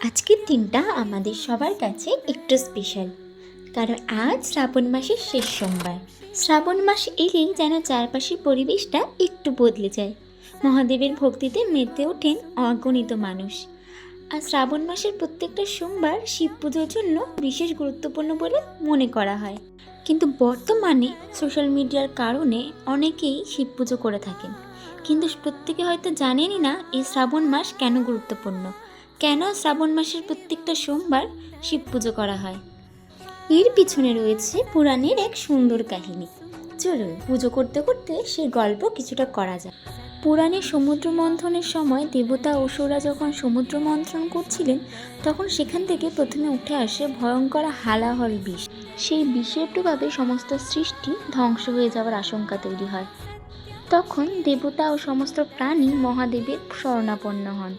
আজকের দিনটা আমাদের সবার কাছে একটু স্পেশাল, কারণ আজ শ্রাবণ মাসের শেষ সোমবার। শ্রাবণ মাস এলেই যেন চারপাশের পরিবেশটা একটু বদলে যায়। মহাদেবের ভক্তিতে মেতে ওঠেন অগণিত মানুষ। আর শ্রাবণ মাসের প্রত্যেকটা সোমবার শিব পুজোর জন্য বিশেষ গুরুত্বপূর্ণ বলে মনে করা হয়। কিন্তু বর্তমানে সোশ্যাল মিডিয়ার কারণে অনেকেই শিব পুজো করে থাকেন, কিন্তু প্রত্যেকে হয়তো জানেনই না এই শ্রাবণ মাস কেন গুরুত্বপূর্ণ, কেন শ্রাবণ মাসের প্রত্যেকটা সোমবার শিব পুজো করা হয়। এর পিছনে রয়েছে পুরাণের এক সুন্দর কাহিনী। চলুন পুজো করতে করতে সেই গল্প কিছুটা করা যায়। পুরাণে সমুদ্র মন্থনের সময় দেবতা অসুররা যখন সমুদ্র মন্থন করছিলেন, তখন সেখান থেকে প্রথমে উঠে আসে ভয়ঙ্কর হালাহল বিষ। সেই বিষের প্রভাবে সমস্ত সৃষ্টি ধ্বংস হয়ে যাওয়ার আশঙ্কা তৈরি হয়। তখন দেবতা ও সমস্ত প্রাণী মহাদেবের শরণাপন্ন হন।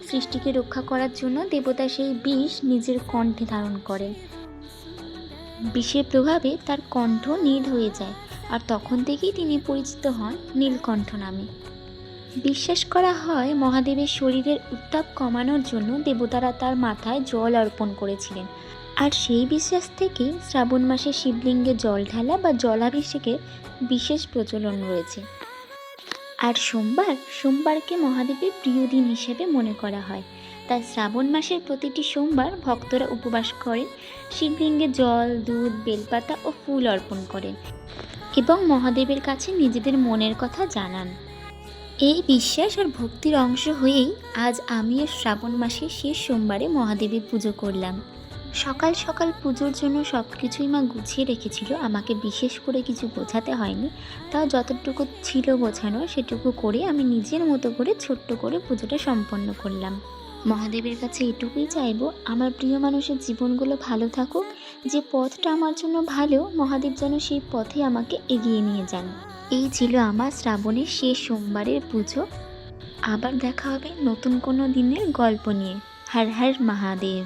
সৃষ্টিকে রক্ষা করার জন্য দেবতা সেই বিষ নিজের কণ্ঠে ধারণ করেন। বিষের প্রভাবে তার কণ্ঠ নীল হয়ে যায়, আর তখন থেকেই তিনি পরিচিত হন নীলকণ্ঠ নামে। বিশ্বাস করা হয় মহাদেবের শরীরের উত্তাপ কমানোর জন্য দেবতারা তার মাথায় জল অর্পণ করেছিলেন। আর সেই বিশ্বাস থেকেই শ্রাবণ মাসে শিবলিঙ্গে জল ঢালা বা জলাভিষেকের বিশেষ প্রচলন রয়েছে। আর সোমবারকে মহাদেবের প্রিয় দিন হিসেবে মনে করা হয়। তাই শ্রাবণ মাসের প্রতিটি সোমবার ভক্তরা উপবাস করেন, শিবলিঙ্গে জল, দুধ, বেলপাতা ও ফুল অর্পণ করেন এবং মহাদেবের কাছে নিজেদের মনের কথা জানান। এই বিশ্বাস আর ভক্তির অংশ হয়েই আজ আমিও শ্রাবণ মাসের শেষ সোমবারে মহাদেবের পুজো করলাম। সকাল সকাল পুজোর জন্য সব কিছুই মা গুছিয়ে রেখেছিল, আমাকে বিশেষ করে কিছু বোঝাতে হয়নি। তাও যতটুকু ছিল বোঝানো সেটুকু করে আমি নিজের মতো করে ছোট্ট করে পুজোটা সম্পন্ন করলাম। মহাদেবের কাছে এটুকুই চাইবো, আমার প্রিয় মানুষের জীবনগুলো ভালো থাকুক। যে পথটা আমার জন্য ভালো, মহাদেব যেন সেই পথে আমাকে এগিয়ে নিয়ে যান। এই ছিল আমার শ্রাবণের শেষ সোমবারের পুজো। আবার দেখা হবে নতুন কোনো দিনের গল্প নিয়ে। হর হর মহাদেব।